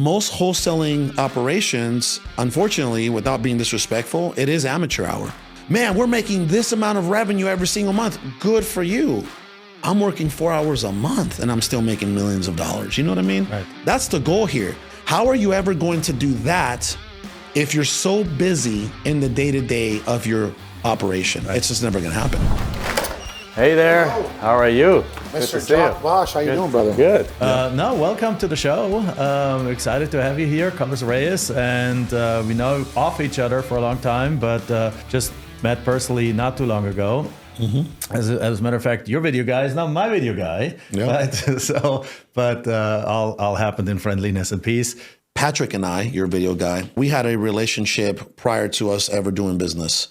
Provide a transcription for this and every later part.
most wholesaling operations, unfortunately, without being disrespectful, it is amateur hour. Man, we're making this amount of revenue every single month. Good for you. I'm working 4 hours a month and I'm still making millions of dollars. You know what I mean? Right. That's the goal here. How are you ever going to do that if you're so busy in the day-to-day of your operation? Right. It's just never gonna happen. Hey there, how are you? Mr. Jack Bosch, how you doing, brother? Good. No, welcome to the show. Excited to have you here, Carlos Reyes, and we know of each other for a long time, but just met personally not too long ago. Mm-hmm. As a matter of fact, your video guy is not my video guy, but all happened in friendliness and peace. Patrick and I, your video guy, we had a relationship prior to us ever doing business.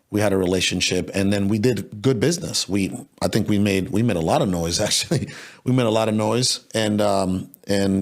We had a relationship, and then we did good business. I think we made a lot of noise. Actually, we made a lot of noise, and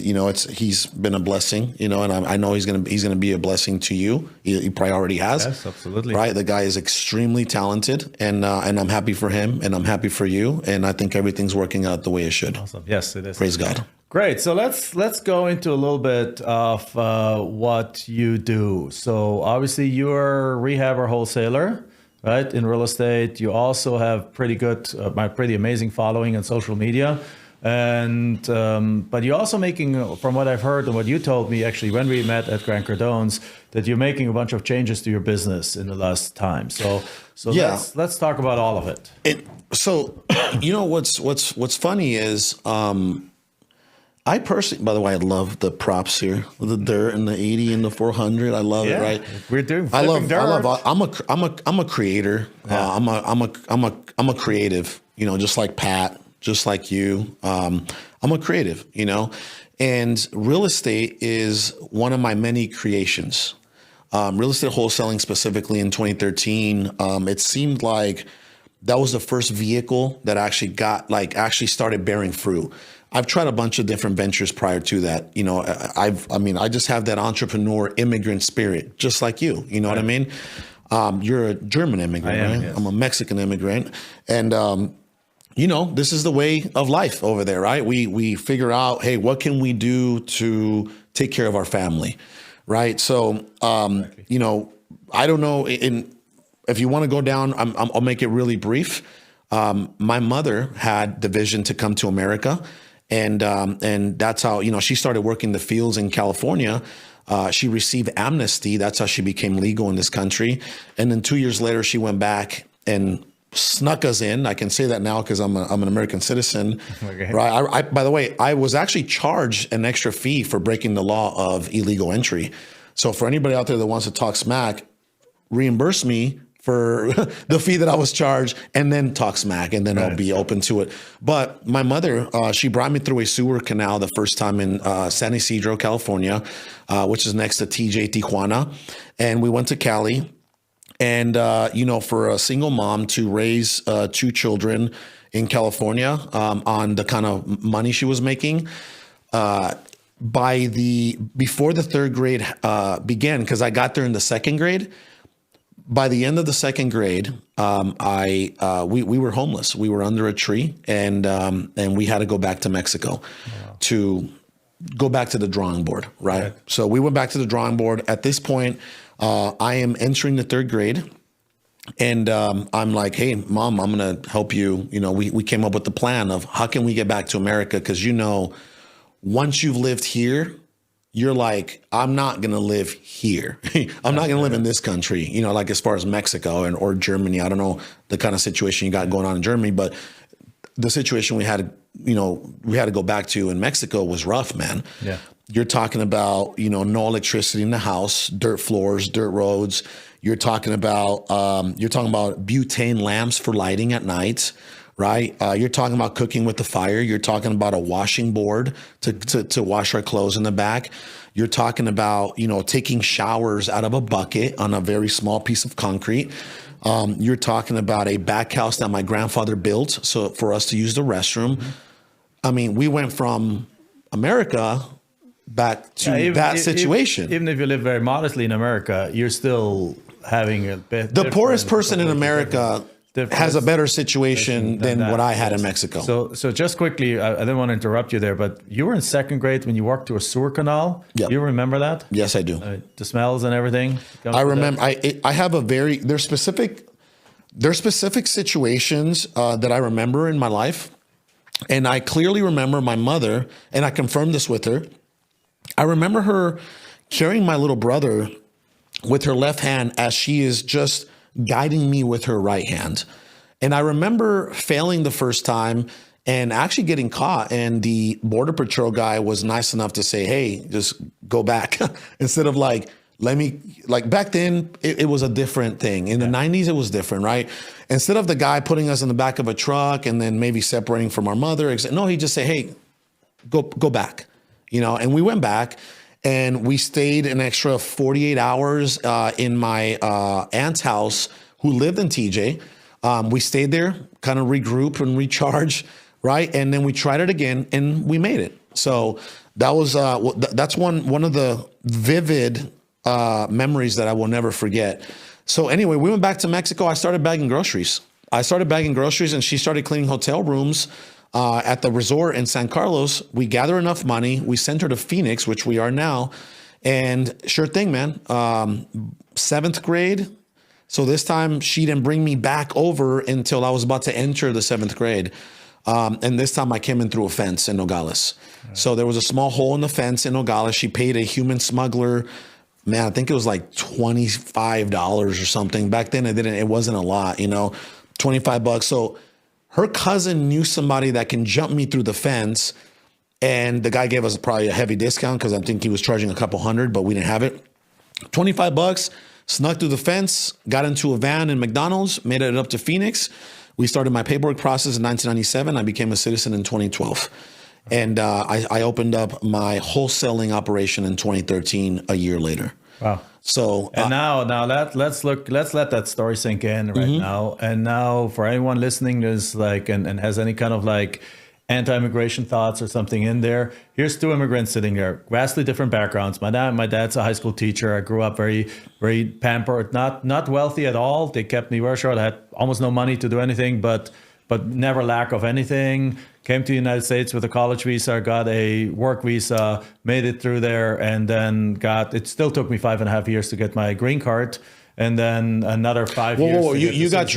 you know, he's been a blessing. You know, and I know he's gonna be a blessing to you. He probably already has. Yes, absolutely. Right, the guy is extremely talented, and I'm happy for him, and I'm happy for you, and I think everything's working out the way it should. Awesome. Yes, it is. Praise God. Great. So let's go into a little bit of what you do. So obviously you're a rehab or wholesaler, right? In real estate. You also have pretty amazing following on social media. And but you're also making, from what I've heard and what you told me actually when we met at Grant Cardone's, that you're making a bunch of changes to your business in the last time. So yeah. let's talk about all of it. So you know what's funny is I personally, by the way, I love the props here, the dirt and the 80 and the 400. I love it, right? We're doing. I'm a creator. I'm a creative. You know, just like Pat, just like you. I'm a creative. You know, and real estate is one of my many creations. Real estate wholesaling, specifically in 2013, it seemed like that was the first vehicle that actually started bearing fruit. I've tried a bunch of different ventures prior to that. You know, I just have that entrepreneur immigrant spirit, just like you. You know what I mean? You're a German immigrant, right? Yes. I'm a Mexican immigrant. And, you know, this is the way of life over there, right? We figure out, hey, what can we do to take care of our family, right? So, exactly. You know, I don't know. If you want to go down, I'll make it really brief. My mother had the vision to come to America. And that's how, you know, she started working the fields in California. She received amnesty. That's how she became legal in this country. And then 2 years later, she went back and snuck us in. I can say that now because I'm an American citizen. Okay. Right. By the way, I was actually charged an extra fee for breaking the law of illegal entry. So for anybody out there that wants to talk smack, reimburse me for the fee that I was charged, and then talk smack, and then I'll be open to it. But my mother, she brought me through a sewer canal the first time in San Ysidro, California, which is next to TJ Tijuana. And we went to Cali. And, you know, for a single mom to raise 2 children in California on the kind of money she was making, before the 3rd grade began, because I got there in the 2nd grade, by the end of the 2nd grade, we were homeless. We were under a tree, and we had to go back to Mexico to go back to the drawing board, right? So we went back to the drawing board. At this point, I am entering the 3rd grade, and I'm like, hey, Mom, I'm going to help you. You know, we came up with the plan of how can we get back to America? Because, you know, once you've lived here, you're like, I'm not going to live here. I'm not going to live in this country, you know, like as far as Mexico or Germany. I don't know the kind of situation you got going on in Germany, but the situation we had to go back to in Mexico was rough, man. Yeah. You're talking about, you know, no electricity in the house, dirt floors, dirt roads. You're talking about butane lamps for lighting at night. Right. You're talking about cooking with the fire. You're talking about a washing board to wash our clothes in the back. You're talking about, you know, taking showers out of a bucket on a very small piece of concrete. You're talking about a back house that my grandfather built so for us to use the restroom. Mm-hmm. I mean, we went from America back to that situation. Even if you live very modestly in America, you're still having a bit. The poorest person in America has a better situation than what I had in Mexico. So just quickly, I didn't want to interrupt you there, but you were in second grade when you walked to a sewer canal. Yep. You remember that? Yes, I do. The smells and everything. I remember. I have a very there's specific situations that I remember in my life, and I clearly remember my mother, and I confirmed this with her. I remember her carrying my little brother with her left hand as she is just guiding me with her right hand. And I remember failing the first time and actually getting caught. And the Border Patrol guy was nice enough to say, hey, just go back instead of like, back then it was a different thing. In the 90s, it was different, right? Instead of the guy putting us in the back of a truck and then maybe separating from our mother, no, he just said, hey, go back, and we went back. And we stayed an extra 48 hours in my aunt's house who lived in TJ. We stayed there, kind of regroup and recharge, right? And then we tried it again and we made it. So that was that's one of the vivid memories that I will never forget. So anyway, we went back to Mexico. I started bagging groceries. And she started cleaning hotel rooms. At the resort in San Carlos, we gathered enough money. We sent her to Phoenix, which we are now. And sure thing, man. 7th grade. So this time she didn't bring me back over until I was about to enter the 7th grade. And this time I came in through a fence in Nogales. Right. So there was a small hole in the fence in Nogales. She paid a human smuggler. Man, I think it was like $25 or something. Back then it wasn't a lot, $25. So her cousin knew somebody that can jump me through the fence, and the guy gave us probably a heavy discount because I think he was charging a couple $100, but we didn't have it. $25, snuck through the fence, got into a van in McDonald's, made it up to Phoenix. We started my paperwork process in 1997. I became a citizen in 2012. And I opened up my wholesaling operation in 2013, a year later. Wow. So now let's let that story sink in right now. And now for anyone listening is like and has any kind of like anti-immigration thoughts or something in there, here's two immigrants sitting there, vastly different backgrounds. My dad's a high school teacher. I grew up very, very pampered, not wealthy at all. They kept me very short. I had almost no money to do anything, but never lack of anything. Came to the United States with a college visa, got a work visa, made it through there, and then it still took me 5.5 years to get my green card, and then another 5 years. Whoa, you got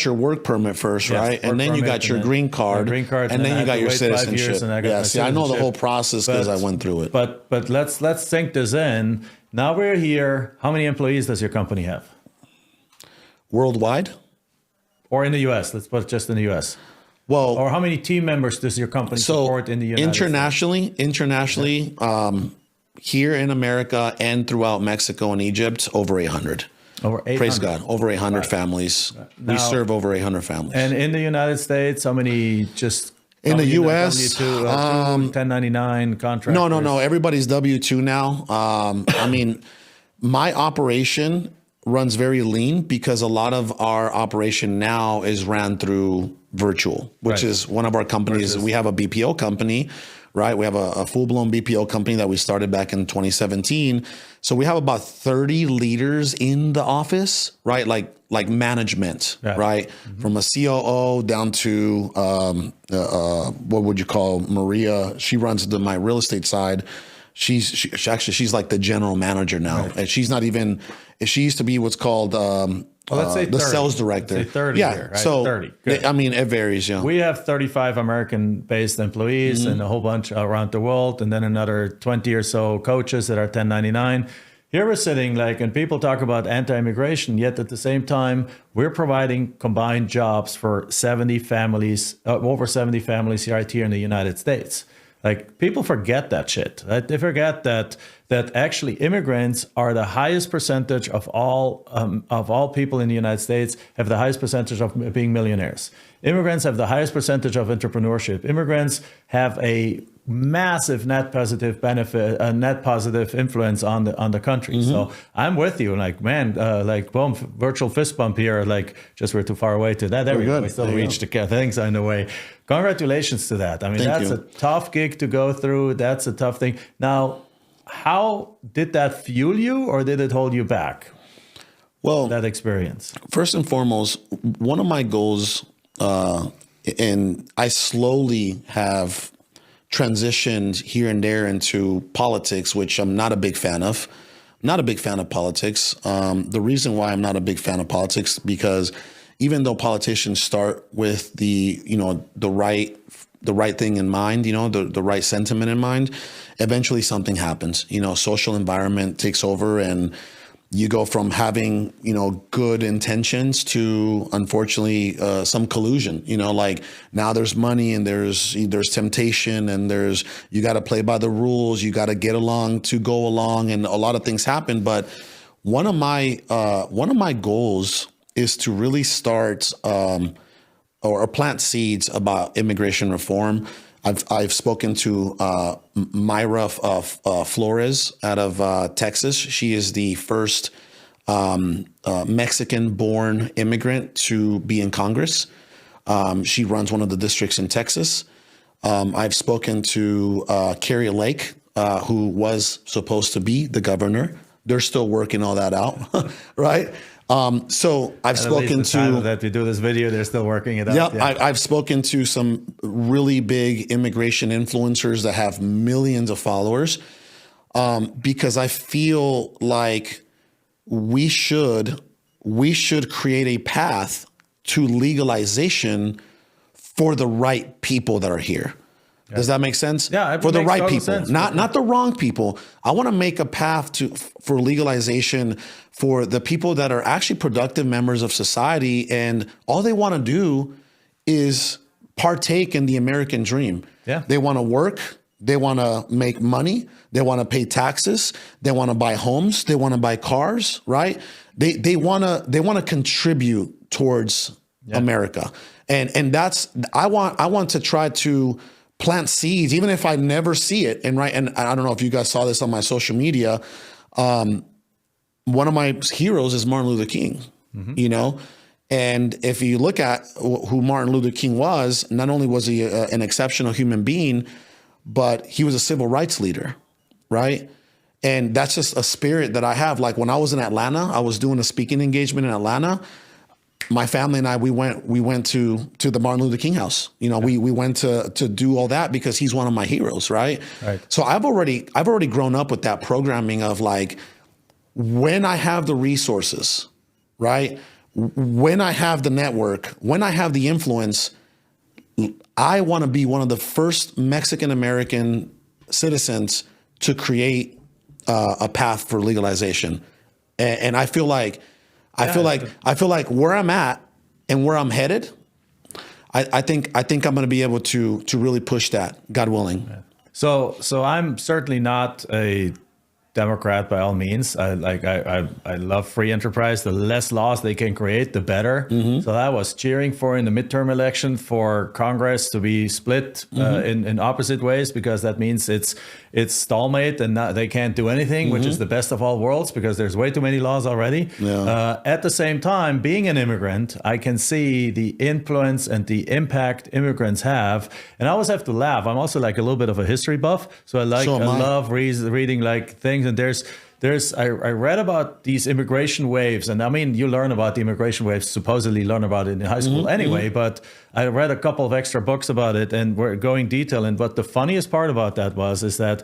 your work permit first, right? And then you got your green card, and then you got your citizenship. I know the whole process because I went through it. But let's sink this in. Now we're here. How many employees does your company have? Worldwide? Or in the U.S.? Let's put it just in the U.S. Well, or how many team members does your company support in the United States? Internationally, here in America and throughout Mexico and Egypt, over 800. Over 800. Praise God, over 800 families. Now, we serve over 800 families. And in the United States, how many just in the U.S. W2, 1099 contractors? No. Everybody's W-2 now. I mean, my operation runs very lean because a lot of our operation now is ran through virtual, which is one of our companies. We have a BPO company, right? We have a full-blown BPO company that we started back in 2017. So we have about 30 leaders in the office, right? Like management, right? Mm-hmm. From a COO down to what would you call Maria? She runs my real estate side. She's like the general manager now, and she's not even. She used to be what's called let's say the sales director. Let's say 30 here, right? So 30. Good. I mean, it varies. We have 35 American-based employees and a whole bunch around the world, and then another 20 or so coaches that are 1099. Here we're sitting and people talk about anti-immigration, yet at the same time, we're providing combined jobs for 70 families, over 70 families right here in the United States. Like, people forget that shit. Right? They forget that actually immigrants are the highest percentage of all people in the United States, have the highest percentage of being millionaires. Immigrants have the highest percentage of entrepreneurship. Immigrants have a massive net positive influence on the country. Mm-hmm. So I'm with you. Boom, virtual fist bump here. Just we're too far away to that. There we go. We still reached the things on the way. Congratulations to that. I mean, that's a tough gig to go through. That's a tough thing. Now, how did that fuel you, or did it hold you back? Well, that experience? first and foremost, one of my goals, and I slowly have transitioned here and there into politics, which I'm not a big fan of. Not a big fan of politics. The reason why I'm not a big fan of politics, because even though politicians start with the right thing in mind, the right sentiment in mind, eventually something happens. Social environment takes over, and you go from having, good intentions to, unfortunately, some collusion. Like now there's money and there's temptation, and you got to play by the rules. You got to get along to go along, and a lot of things happen. But one of my goals is to really start or plant seeds about immigration reform. I've spoken to Myra Flores out of Texas. She is the first Mexican-born immigrant to be in Congress. She runs one of the districts in Texas. I've spoken to Carrie Lake, who was supposed to be the governor. They're still working all that out, right? So I've spoken to that we do this video. They're still working it out. Yeah, I've spoken to some really big immigration influencers that have millions of followers, because I feel like we should create a path to legalization for the right people that are here. Does that make sense? Yeah, for the right people, sense. not the wrong people. I want to make a path for legalization for the people that are actually productive members of society, and all they want to do is partake in the American dream. Yeah. They want to work, they want to make money, they want to pay taxes, they want to buy homes, they want to buy cars, right? They want to contribute towards America. And that's I want to try to plant seeds, even if I never see it. And I don't know if you guys saw this on my social media. One of my heroes is Martin Luther King, and if you look at who Martin Luther King was, not only was he an exceptional human being, but he was a civil rights leader, right? And that's just a spirit that I have. Like when I was in Atlanta, I was doing a speaking engagement in Atlanta. My family and I, we went to the Martin Luther King house. We went to do all that because he's one of my heroes, right? Right. So I've already grown up with that programming of like, when I have the resources, right? When I have the network, when I have the influence, I want to be one of the first Mexican-American citizens to create a path for legalization. And I feel like where I'm at and where I'm headed, I think I'm going to be able to really push that, God willing. Yeah. So I'm certainly not a Democrat by all means. I love free enterprise. The less laws they can create, the better. So I was cheering for in the midterm election for Congress to be split in opposite ways, because that means it's stalemate and they can't do anything, which is the best of all worlds because there's way too many laws already. Yeah. At the same time, being an immigrant, I can see the influence and the impact immigrants have. And I always have to laugh. I'm also like a little bit of a history buff. So I love reading like things. And I read about these immigration waves, and I mean, you learn about the immigration waves, supposedly learn about it in high school anyway, but I read a couple of extra books about it and we're going detail. And what the funniest part about that is that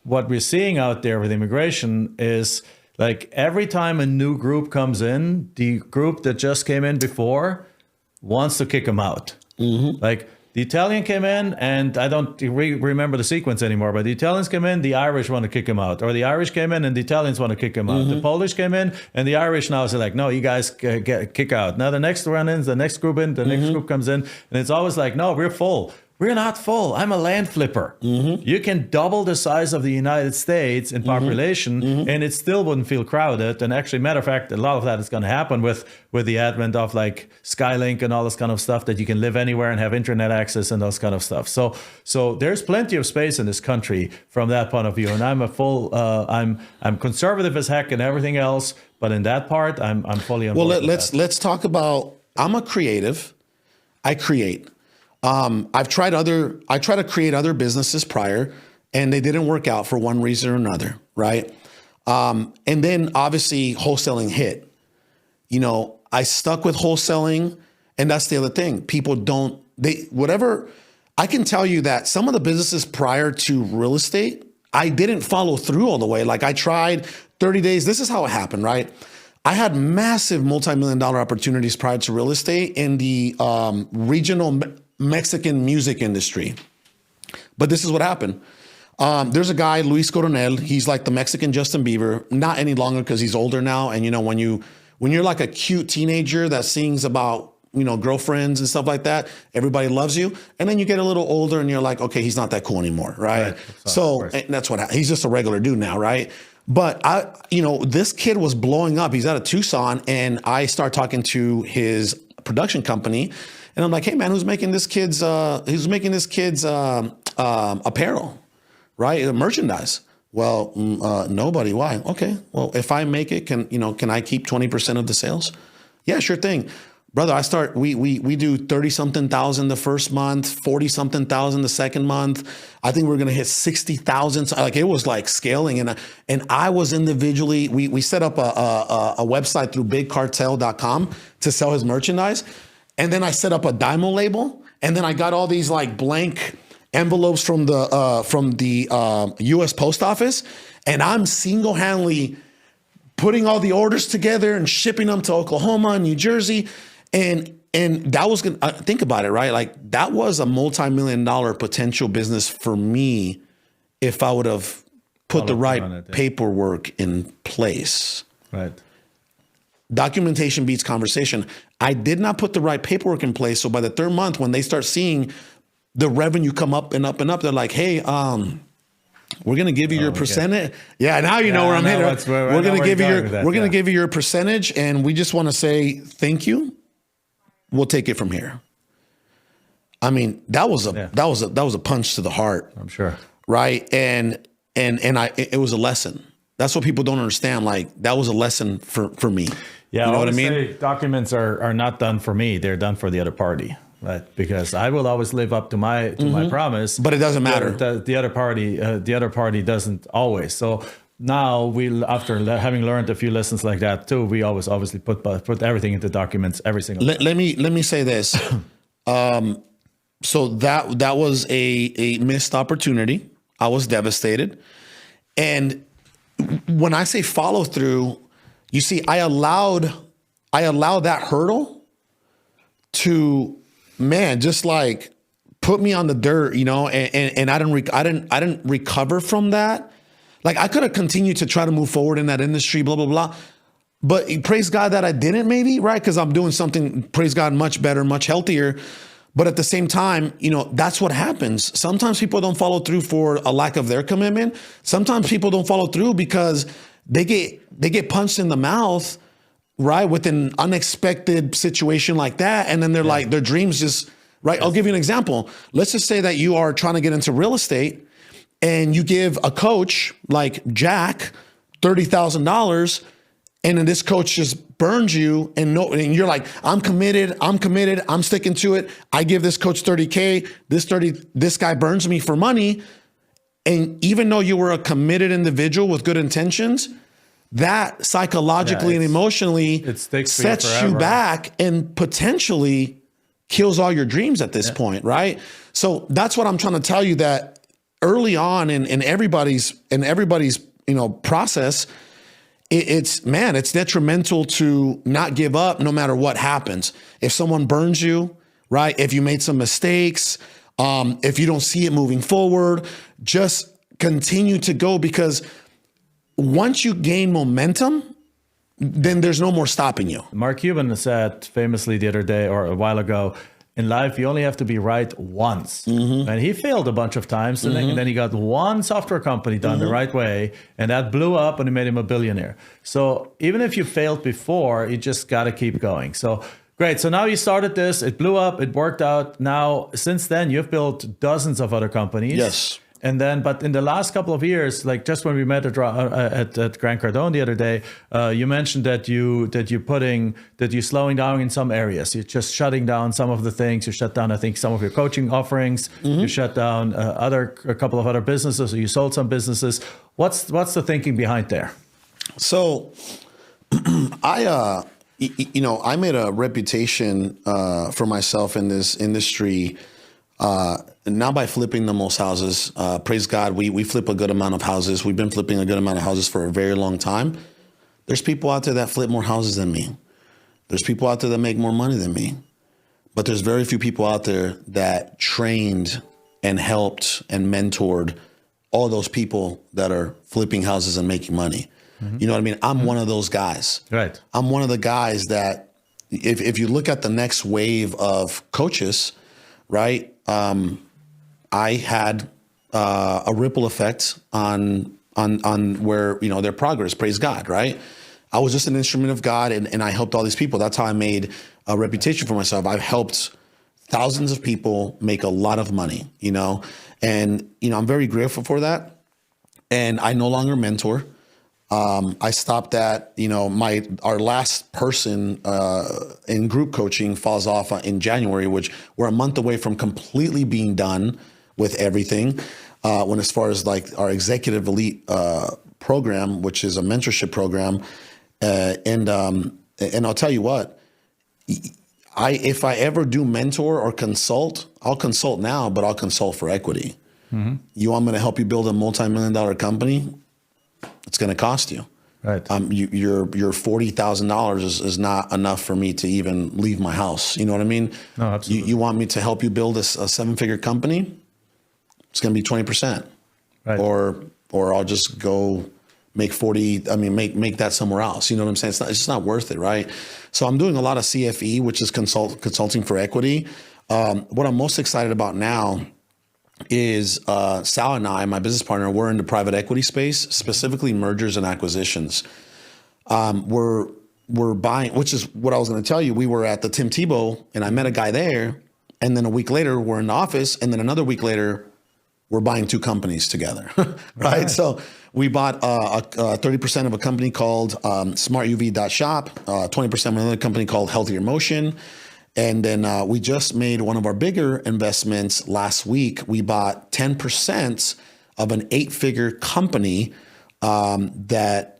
what we're seeing out there with immigration is like every time a new group comes in, the group that just came in before wants to kick them out. Like, the Italian came in, and I don't remember the sequence anymore, but the Italians came in, the Irish want to kick him out. Or the Irish came in, and the Italians want to kick him out. The Polish came in, and the Irish now say like, no, you guys kick out. Now the next run in, the next group comes in, and it's always like, no, we're full. We're not full. I'm a land flipper. You can double the size of the United States in population, and it still wouldn't feel crowded. And actually, matter of fact, a lot of that is going to happen with the advent of like Skylink and all this kind of stuff, that you can live anywhere and have internet access and those kind of stuff. So there's plenty of space in this country from that point of view. And I'm I'm conservative as heck and everything else, but in that part, I'm fully on board. Well, let's talk about. I'm a creative. I create. I try to create other businesses prior, and they didn't work out for one reason or another, right? And then obviously wholesaling hit. I stuck with wholesaling, and that's the other thing. People I can tell you that some of the businesses prior to real estate, I didn't follow through all the way. Like I tried 30 days. This is how it happened, right? I had massive multi-million-dollar opportunities prior to real estate in the regional Mexican music industry. But this is what happened. There's a guy, Luis Coronel. He's like the Mexican Justin Bieber, not any longer because he's older now. And when you're like a cute teenager that sings about girlfriends and stuff like that, everybody loves you. And then you get a little older and you're like, okay, he's not that cool anymore, right? So that's what he's just a regular dude now, right? But this kid was blowing up. He's out of Tucson, and I start talking to his production company, and I'm like, hey man, who's making this kid's apparel, right? Merchandise. Well, nobody. Why? Okay. Well, if I make it, can I keep 20% of the sales? Yeah, sure thing. Brother, we do 30-something thousand the first month, 40-something thousand the second month. I think we're going to hit 60,000. Like it was like scaling. And I was individually, we set up a website through bigcartel.com to sell his merchandise. And then I set up a Dymo label. And then I got all these like blank envelopes from the US Post Office. And I'm single-handedly putting all the orders together and shipping them to Oklahoma and New Jersey. And that was gonna think about it, right? Like that was a multi-million-dollar potential business for me if I would have put the right paperwork in place. Right. Documentation beats conversation. I did not put the right paperwork in place. So by the third month, when they start seeing the revenue come up and up and up, they're like, hey, we're gonna give you your percentage. Yeah, now you know where I'm headed. We're gonna give you your percentage, and we just want to say thank you. We'll take it from here. I mean, that was a punch to the heart. I'm sure. Right, and it was a lesson. That's what people don't understand. Like that was a lesson for me. Yeah, you know what I mean. Say documents are not done for me; they're done for the other party. Right, because I will always live up to my promise, but it doesn't matter. The other party doesn't always. So now after having learned a few lessons like that too, we always obviously put everything into documents every single time. Let me say this. So that was a missed opportunity. I was devastated, and when I say follow through, you see, I allowed that hurdle to. Man, just like put me on the dirt, and I didn't recover from that. Like I could have continued to try to move forward in that industry, blah, blah, blah. But praise God that I didn't maybe, right? Because I'm doing something, praise God, much better, much healthier. But at the same time, that's what happens. Sometimes people don't follow through for a lack of their commitment. Sometimes people don't follow through because they get punched in the mouth, right, with an unexpected situation like that. And then they're like, their dreams just, right? I'll give you an example. Let's just say that you are trying to get into real estate and you give a coach like Jack $30,000, and then this coach just burns you and you're like, I'm committed, I'm sticking to it. I give this coach $30K, this guy burns me for money. And even though you were a committed individual with good intentions, that psychologically and emotionally sets you back and potentially kills all your dreams at this point, right? So that's what I'm trying to tell you, that early on in everybody's process, it's detrimental to not give up no matter what happens. If someone burns you, right? If you made some mistakes, if you don't see it moving forward, just continue to go, because once you gain momentum, then there's no more stopping you. Mark Cuban said famously the other day or a while ago, in life, you only have to be right once. Mm-hmm. And he failed a bunch of times. And then he got one software company done the right way, and that blew up and it made him a billionaire. So even if you failed before, you just got to keep going. So great. So now you started this, it blew up, it worked out. Now, since then, you've built dozens of other companies. Yes. And then, but in the last couple of years, like just when we met at Grant Cardone the other day, you mentioned that you're slowing down in some areas. You're just shutting down some of the things. You shut down, I think, some of your coaching offerings. Mm-hmm. You shut down a couple of other businesses, or you sold some businesses. What's the thinking behind there? So, I made a reputation for myself in this industry, not by flipping the most houses. Praise God, we flip a good amount of houses. We've been flipping a good amount of houses for a very long time. There's people out there that flip more houses than me. There's people out there that make more money than me. But there's very few people out there that trained and helped and mentored all those people that are flipping houses and making money. Mm-hmm. You know what I mean? I'm one of those guys. Right. I'm one of the guys that if you look at the next wave of coaches, right? I had a ripple effect on where, their progress, praise God, right? I was just an instrument of God and I helped all these people. That's how I made a reputation for myself. I've helped thousands of people make a lot of money, and, I'm very grateful for that. And I no longer mentor. I stopped that, our last person in group coaching falls off in January, which we're a month away from completely being done with everything. When as far as like our executive elite program, which is a mentorship program. And I'll tell you what, if I ever do mentor or consult, I'll consult now, but I'll consult for equity. Mm-hmm. You want me to help you build a multi-million-dollar company? It's going to cost you. Right. Your $40,000 is not enough for me to even leave my house. You know what I mean? No, absolutely. You want me to help you build a 7-figure company? It's going to be 20%. Right. Or I'll just go make 40. I mean, make that somewhere else. You know what I'm saying? It's just not worth it, right? So I'm doing a lot of CFE, which is consulting for equity. What I'm most excited about now is Sal and I, my business partner, we're in the private equity space, specifically mergers and acquisitions. We're buying, which is what I was going to tell you. We were at the Tim Tebow, and I met a guy there, and then a week later, we're in the office, and then another week later, we're buying 2 companies together, right? So we bought 30% of a company called smartuv.shop, 20% of another company called Healthier Motion. And then we just made one of our bigger investments last week. We bought 10% of an 8-figure company that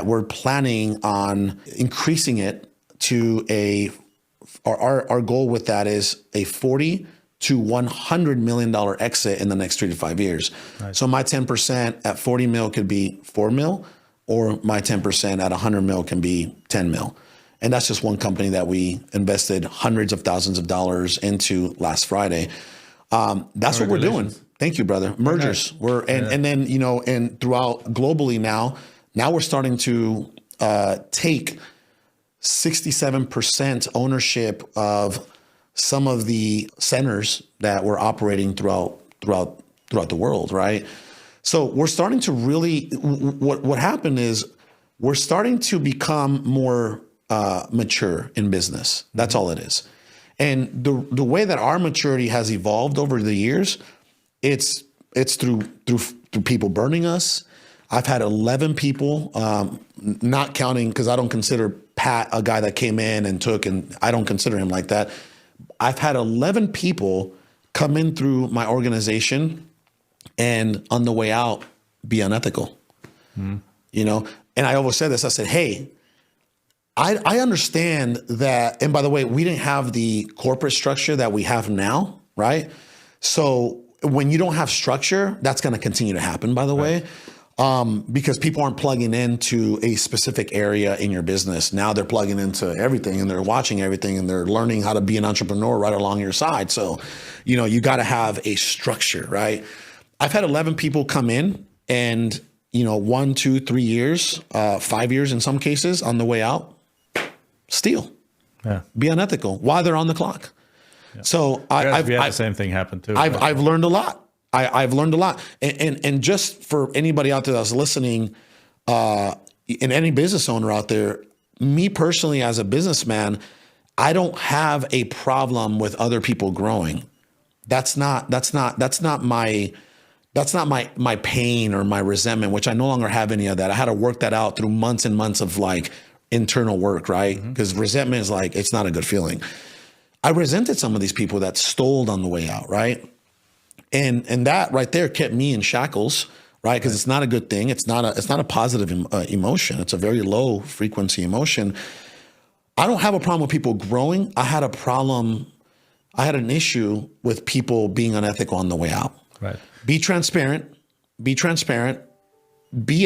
we're planning on increasing it to our goal with that is a $40 to $100 million exit in the next 3 to 5 years. Nice. So my 10% at 40 mil could be 4 mil, or my 10% at 100 mil can be 10 mil. And that's just one company that we invested hundreds of thousands of dollars into last Friday. That's what we're doing. Thank you, brother. Mergers. Okay. And then, and throughout globally now we're starting to take 67% ownership of some of the centers that we're operating throughout the world, right? So we're starting to really, what happened is we're starting to become more mature in business. That's all it is. And the way that our maturity has evolved over the years, it's through people burning us. I've had 11 people, not counting, because I don't consider Pat a guy that came in and took, and I don't consider him like that. I've had 11 people come in through my organization and on the way out be unethical. And I always said this, I said, hey, I understand that. And by the way, we didn't have the corporate structure that we have now, right? So when you don't have structure, that's going to continue to happen, by the way, because people aren't plugging into a specific area in your business. Now they're plugging into everything, and they're watching everything, and they're learning how to be an entrepreneur right along your side. So, you got to have a structure, right? I've had 11 people come in and, 1, 2, 3 years, 5 years in some cases on the way out, steal, be unethical while they're on the clock. Yeah. So I've had the same thing happen too. I've learned a lot. I've learned a lot. And just for anybody out there that's listening, and any business owner out there, me personally as a businessman, I don't have a problem with other people growing. That's not my pain or my resentment, which I no longer have any of that. I had to work that out through months and months of like internal work, right? Because resentment is like, it's not a good feeling. I resented some of these people that stole on the way out, right? And that right there kept me in shackles, right? Because it's not a good thing. It's not a positive emotion. It's a very low frequency emotion. I don't have a problem with people growing. I had an issue with people being unethical on the way out. Right. Be transparent, be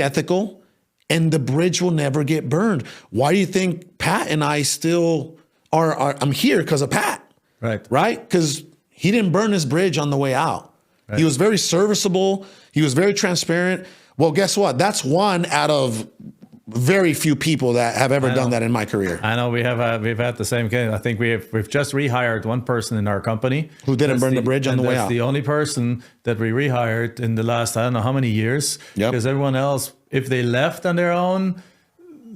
ethical, and the bridge will never get burned. Why do you think Pat and I still I'm here because of Pat? Right. Right? Because he didn't burn his bridge on the way out. Right. He was very serviceable. He was very transparent. Well, guess what? That's one out of very few people that have ever done that in my career. I know we've had the same case. I think we've just rehired one person in our company who didn't burn the bridge on the way out. That's the only person that we rehired in the last, I don't know how many years. Because everyone else, if they left on their own,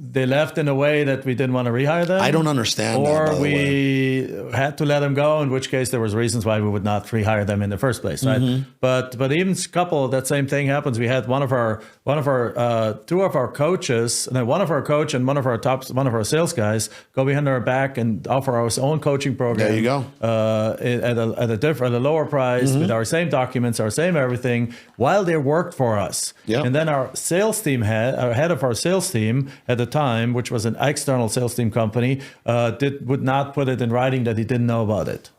they left in a way that we didn't want to rehire them. I don't understand or that, by the way. We had to let them go, in which case there was reasons why we would not rehire them in the first place, right? Mm-hmm. But even a couple, that same thing happens. We had two of our coaches, and then one of our coach and one of our sales guys go behind our back and offer our own coaching program. There you go. At a lower price, with our same documents, our same everything, while they worked for us. Yep. And then our sales team head of our sales team at the time, which was an external sales team company, would not put it in writing that he didn't know about it.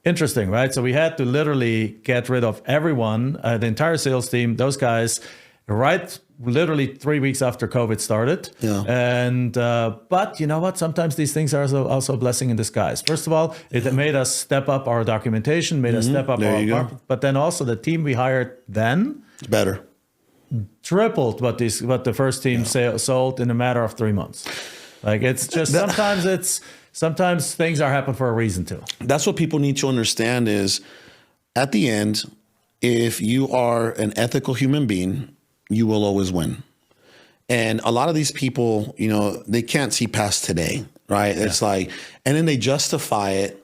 Interesting, right? So we had to literally get rid of everyone, the entire sales team, those guys, right literally 3 weeks after COVID started. Yeah. And but you know what? Sometimes these things are also a blessing in disguise. First of all, it made us step up our documentation, made us step up but then also the team we hired then Better. tripled what the first team sold in a matter of 3 months. Like, it's just sometimes things are happening for a reason too. That's what people need to understand is, at the end, if you are an ethical human being, you will always win. And a lot of these people, you know, they can't see past today, right? It's like, and then they justify it.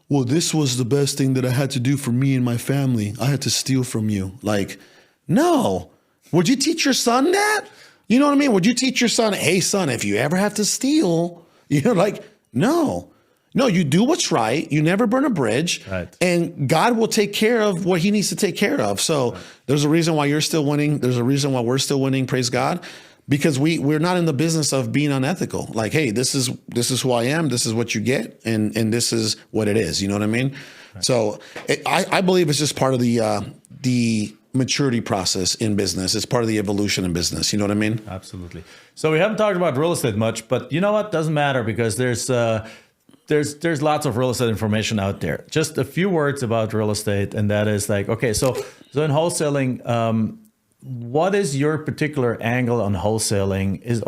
Well, this was the best thing that I had to do for me and my family. I had to steal from you. Like, no. Would you teach your son that? You know what I mean? Would you teach your son, hey, son, if you ever have to steal, you're like, no. No, you do what's right. You never burn a bridge. Right. And God will take care of what he needs to take care of. So there's a reason why you're still winning. There's a reason why we're still winning. Praise God. Because we're not in the business of being unethical. Like, hey, this is who I am. This is what you get. And this is what it is. You know what I mean? Right. So I believe it's just part of the maturity process in business. It's part of the evolution in business. You know what I mean? Absolutely. So we haven't talked about real estate much, but you know what? Doesn't matter, because there's lots of real estate information out there. Just a few words about real estate, and that is like, okay, so in wholesaling, what is your particular angle on wholesaling? Is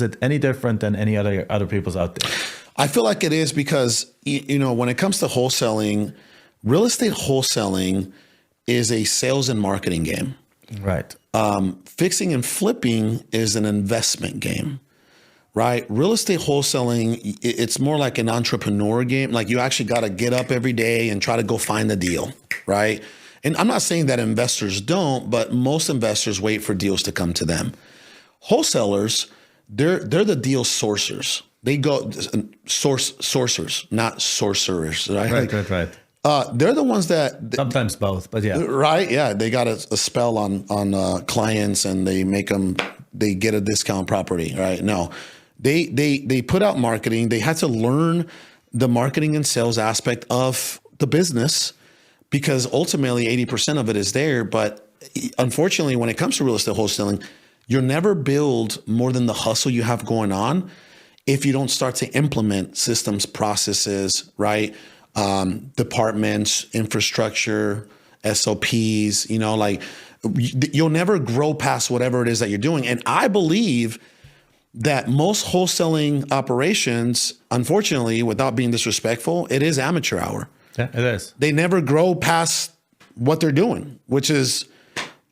it any different than any other people's out there? I feel like it is, because you know, when it comes to wholesaling, real estate wholesaling is a sales and marketing game. Right. Fixing and flipping is an investment game. Right? Real estate wholesaling, it's more like an entrepreneur game. Like, you actually got to get up every day and try to go find the deal, right? And I'm not saying that investors don't, but most investors wait for deals to come to them. Wholesalers, they're the deal sourcers. They go sourcers, not sorcerers, right? Right. They're the ones that sometimes both, but yeah. Right? Yeah, they got a spell on clients, and they get a discount property, right? No. They put out marketing. They had to learn the marketing and sales aspect of the business, because ultimately 80% of it is there. But unfortunately, when it comes to real estate wholesaling, you'll never build more than the hustle you have going on if you don't start to implement systems, processes, right? Departments, infrastructure, SOPs, you know, like, you'll never grow past whatever it is that you're doing. And I believe that most wholesaling operations, unfortunately, without being disrespectful, it is amateur hour. Yeah, it is. They never grow past what they're doing, which is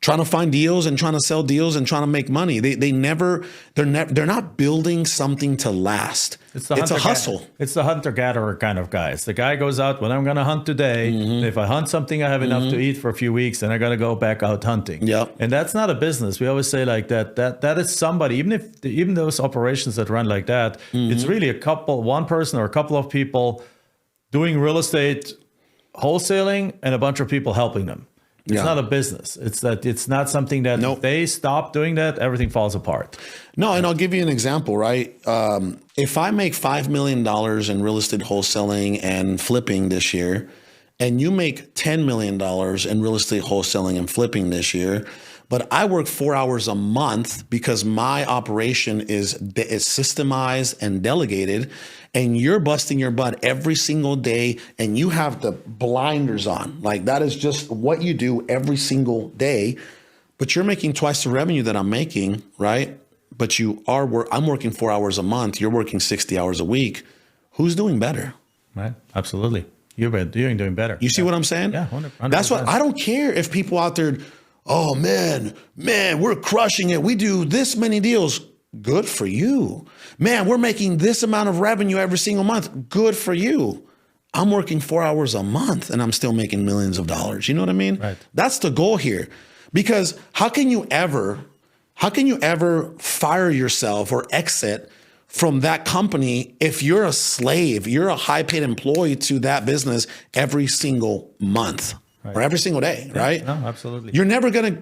trying to find deals and trying to sell deals and trying to make money. They're not building something to last. It's a hustle. It's the hunter-gatherer kind of guys. The guy goes out, when I'm going to hunt today, if I hunt something, I have enough to eat for a few weeks, and I got to go back out hunting. Yep. And that's not a business. We always say like that is somebody, even those operations that run like that, it's really one person or a couple of people doing real estate wholesaling and a bunch of people helping them. It's Yeah. not a business. It's not something that if they stop doing that, everything falls apart. No, and I'll give you an example, right? If I make $5 million in real estate wholesaling and flipping this year, and you make $10 million in real estate wholesaling and flipping this year, but I work 4 hours a month because my operation is systemized and delegated, and you're busting your butt every single day and you have the blinders on. Like that is just what you do every single day, but you're making twice the revenue that I'm making, right? But I'm working 4 hours a month. You're working 60 hours a week. Who's doing better? Right. Absolutely. You're doing better. You see what I'm saying? Yeah. 100%. That's what I don't care if people out there, oh man, we're crushing it. We do this many deals. Good for you. Man, we're making this amount of revenue every single month. Good for you. I'm working 4 hours a month and I'm still making millions of dollars. You know what I mean? Right. That's the goal here. Because how can you ever fire yourself or exit from that company if you're a slave, you're a high paid employee to that business every single month? Right. Or every single day, right? No, absolutely. You're never gonna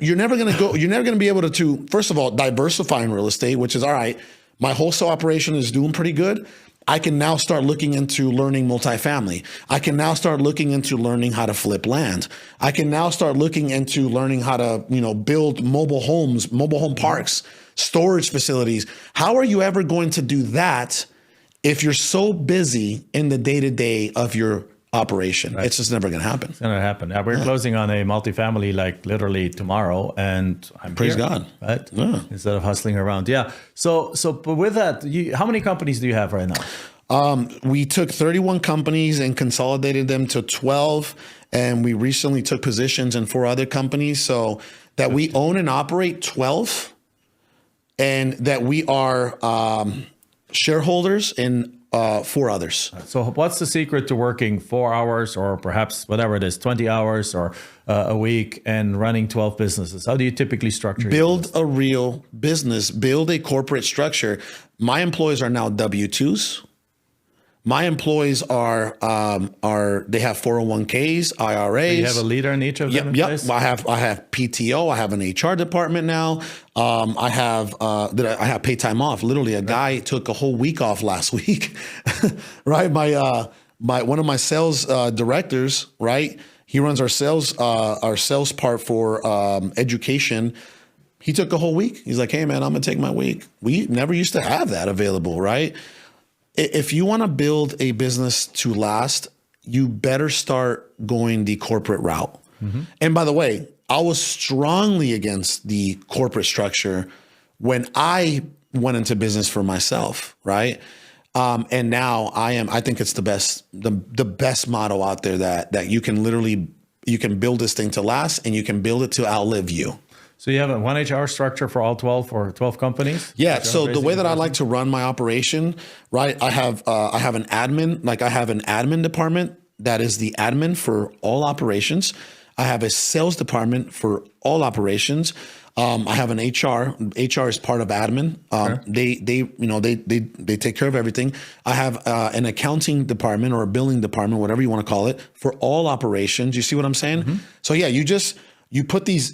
be able to, first of all, diversify in real estate, which is all right. My wholesale operation is doing pretty good. I can now start looking into learning multifamily. I can now start looking into learning how to flip land. I can now start looking into learning how to, build mobile homes, mobile home parks, storage facilities. How are you ever going to do that if you're so busy in the day-to-day of your operation? Right. It's just never going to happen. It's going to happen. We're closing on a multifamily like literally tomorrow, and I'm praise here, God, right? Yeah. Instead of hustling around. Yeah. So but with that, how many companies do you have right now? We took 31 companies and consolidated them to 12, and we recently took positions in 4 other companies, so that we own and operate 12, and that we are shareholders in 4 others. So what's the secret to working 4 hours or perhaps whatever it is, 20 hours or a week and running 12 businesses? How do you typically structure? Build a real business, build a corporate structure. My employees are now W-2s. My employees they have 401ks, IRAs. Do you have a leader in each of them? Yep. I have PTO. I have an HR department now. I have paid time off. Literally, a guy took a whole week off last week. Right. One of my sales directors. Right. He runs our sales part for education. He took a whole week. He's like, hey man, I'm gonna take my week. We never used to have that available. Right. If you want to build a business to last, you better start going the corporate route. Mm-hmm. And by the way, I was strongly against the corporate structure when I went into business for myself, right? And now I think it's the best model out there that you can build this thing to last and you can build it to outlive you. So you have a 1 HR structure for all 12 or 12 companies? Yeah. So the way that I like to run my operation, right? I have an admin, I have an admin department that is the admin for all operations. I have a sales department for all operations. I have an HR. HR is part of admin. They take care of everything. I have an accounting department or a billing department, whatever you want to call it, for all operations. You see what I'm saying? Mm-hmm. So yeah, you put these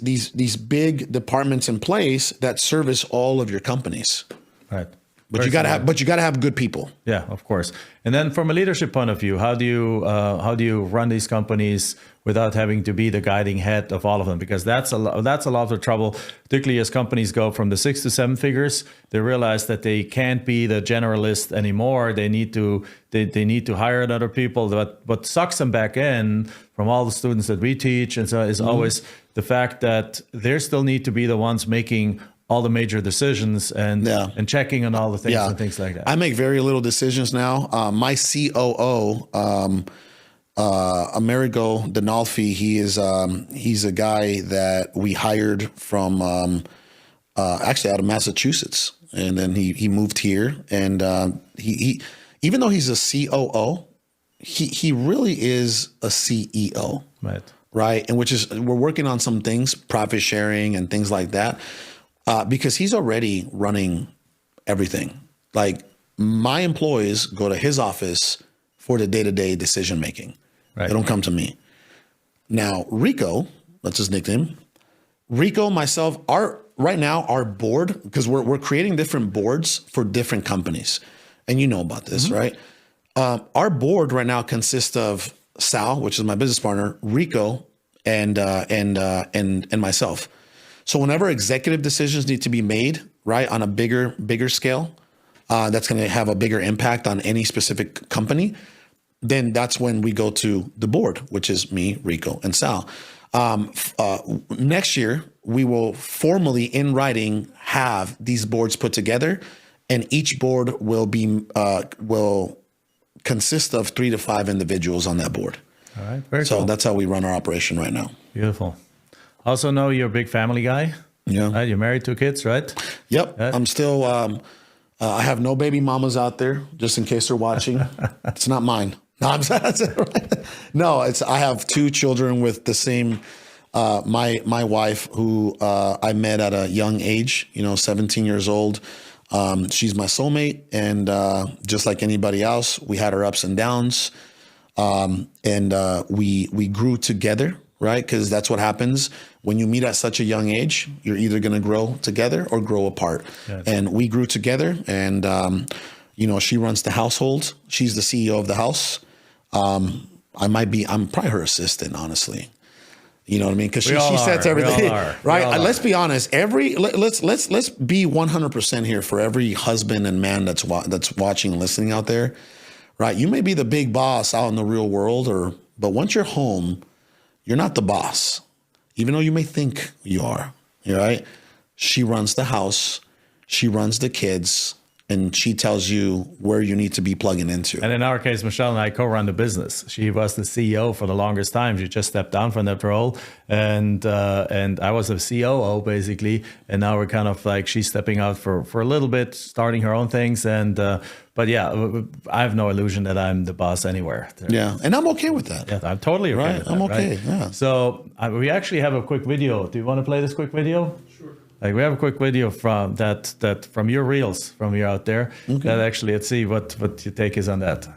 big departments in place that service all of your companies. Right. But you gotta have good people. Yeah, of course. And then from a leadership point of view, how do you run these companies without having to be the guiding head of all of them? Because that's a lot of trouble, particularly as companies go from the 6 to 7 figures. They realize that they can't be the generalist anymore. They need to hire other people. But what sucks them back in from all the students that we teach, and so is always the fact that they still need to be the ones making all the major decisions and checking on all the things and things like that. I make very little decisions now. My COO, Amerigo Donalfi, he's a guy that we hired from actually out of Massachusetts, and then he moved here, and he even though he's a COO, he really is a CEO, right? And we're working on some things, profit sharing and things like that. Because he's already running everything. Like my employees go to his office for the day-to-day decision making. Right. They don't come to me. Now Rico, That's his nickname. Rico, myself, right now our board, because we're creating different boards for different companies, and you know about this, right? Our board right now consists of Sal, which is my business partner, Rico, and myself. So whenever executive decisions need to be made, right, on a bigger scale, that's going to have a bigger impact on any specific company, then that's when we go to the board, which is me, Rico, and Sal. Next year, we will formally, in writing, have these boards put together, and each board will consist of 3 to 5 individuals on that board. All right, very So cool. that's how we run our operation right now. Beautiful. Also know you're a big family guy. Yeah. Right? You're married, 2 kids, right? Yep. I'm still, I have no baby mamas out there, just in case they're watching. It's not mine. No, I have 2 children with the same, my wife, who I met at a young age, 17 years old. She's my soulmate. And just like anybody else, we had our ups and downs. And we grew together, right? Because that's what happens when you meet at such a young age. You're either going to grow together or grow apart. Yes. And we grew together, and she runs the household. She's the CEO of the house. I'm probably her assistant, honestly. You know what I mean? Because she sets everything, right? Let's be honest. Let's be 100% here for every husband and man that's watching and listening out there. Right, you may be the big boss out in the real world, but once you're home, you're not the boss, even though you may think you are. Right? She runs the house, she runs the kids, and she tells you where you need to be plugging into. And in our case, Michelle and I co-run the business. She was the CEO for the longest time. She just stepped down from that role, and I was a COO basically. And now we're kind of like, she's stepping out for a little bit, starting her own things. And but yeah, I have no illusion that I'm the boss anywhere. Yeah, and I'm okay with that. Yeah, I'm totally okay with that. I'm okay. Right? Yeah. So we actually have a quick video. Do you want to play this quick video? Sure. Like, we have a quick video from that from your reels, from you out there. Okay. That actually, let's see what your take is on that.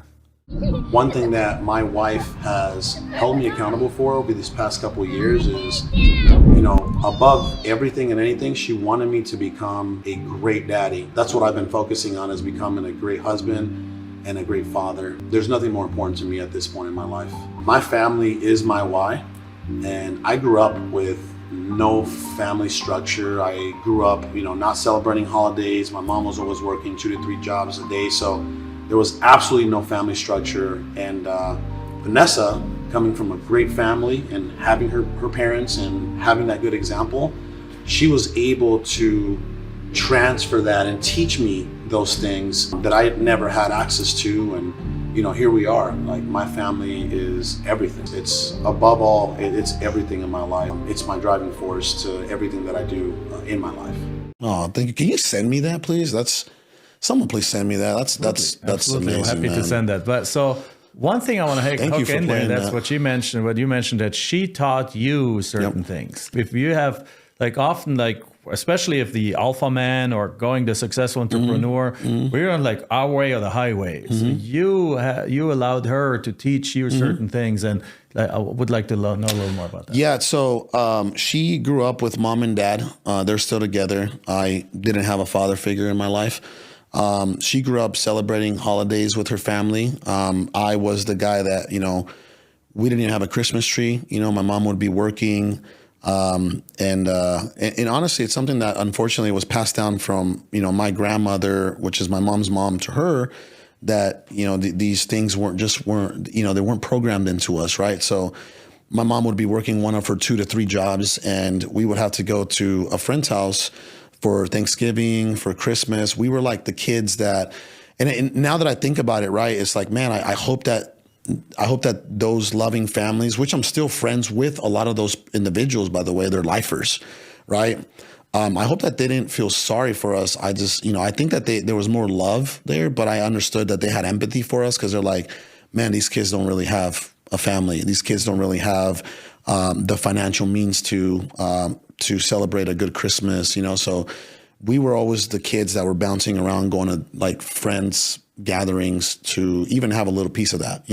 One thing that my wife has held me accountable for over these past couple of years is, above everything and anything, she wanted me to become a great daddy. That's what I've been focusing on, is becoming a great husband and a great father. There's nothing more important to me at this point in my life. My family is my why, and I grew up with no family structure. I grew up, not celebrating holidays. My mom was always working 2 to 3 jobs a day, so there was absolutely no family structure. And Vanessa, coming from a great family and having her parents and having that good example, she was able to transfer that and teach me those things that I had never had access to. And here we are. Like, my family is everything. It's above all, it's everything in my life. It's my driving force to everything that I do in my life. Oh, thank you. Can you send me that, please? Someone please send me that. That's Absolutely. amazing. I'm happy to send that. But so one thing I want to hook in there, that's what you mentioned, that she taught you certain things. If you have, like, often, like, especially if the alpha man or going the successful entrepreneur, we're on like our way or the highway. So you allowed her to teach you certain things, and I would like to know a little more about that. Yeah, so she grew up with mom and dad. They're still together. I didn't have a father figure in my life. She grew up celebrating holidays with her family. I was the guy that, we didn't even have a Christmas tree. My mom would be working. And honestly, it's something that unfortunately was passed down from, my grandmother, which is my mom's mom, to her, that, these things weren't, they weren't programmed into us. Right. So my mom would be working one of her 2 to 3 jobs, and we would have to go to a friend's house for Thanksgiving, for Christmas. We were like the kids that, and now that I think about it, right, it's like, man, I hope that those loving families, which I'm still friends with a lot of those individuals, by the way, they're lifers, right? I hope that they didn't feel sorry for us. I just, I think that there was more love there, but I understood that they had empathy for us, because they're like, man, these kids don't really have a family. These kids don't really have the financial means to celebrate a good Christmas, So we were always the kids that were bouncing around, going to like friends' gatherings to even have a little piece of that,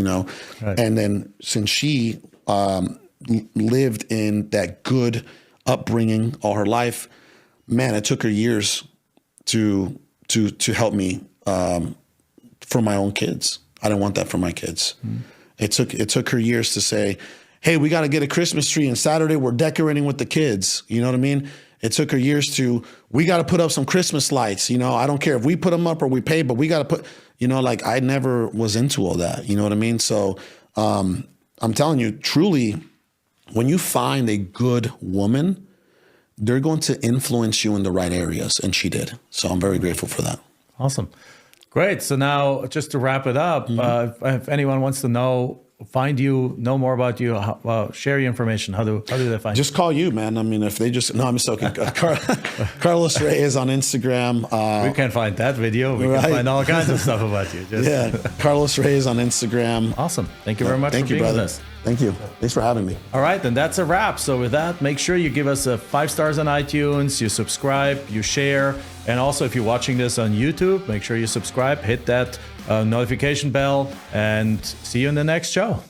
Right. And then since she lived in that good upbringing all her life. Man, it took her years to help me for my own kids. I didn't want that for my kids. It took her years to say, hey, we got to get a Christmas tree, and Saturday we're decorating with the kids. You know what I mean? It took her years to, we got to put up some Christmas lights. You know, I don't care if we put them up or we pay, but we got to put, you know, like I never was into all that. You know what I mean? So I'm telling you, truly, when you find a good woman, they're going to influence you in the right areas. And she did. So I'm very grateful for that. Awesome. Great. So now just to wrap it up, if anyone wants to find you, know more about you, share your information, how do they find you? Just call you, man. I mean, if they just, no, I'm just joking. Carlos Reyes on Instagram. We can find that video. We can find all kinds of stuff about you. Carlos Reyes on Instagram. Awesome. Thank you very much for being with us. Thank you. Thanks for having me. All right, then that's a wrap. So with that, make sure you give us 5 stars on iTunes, you subscribe, you share, and also if you're watching this on YouTube, make sure you subscribe, hit that notification bell, and see you in the next show.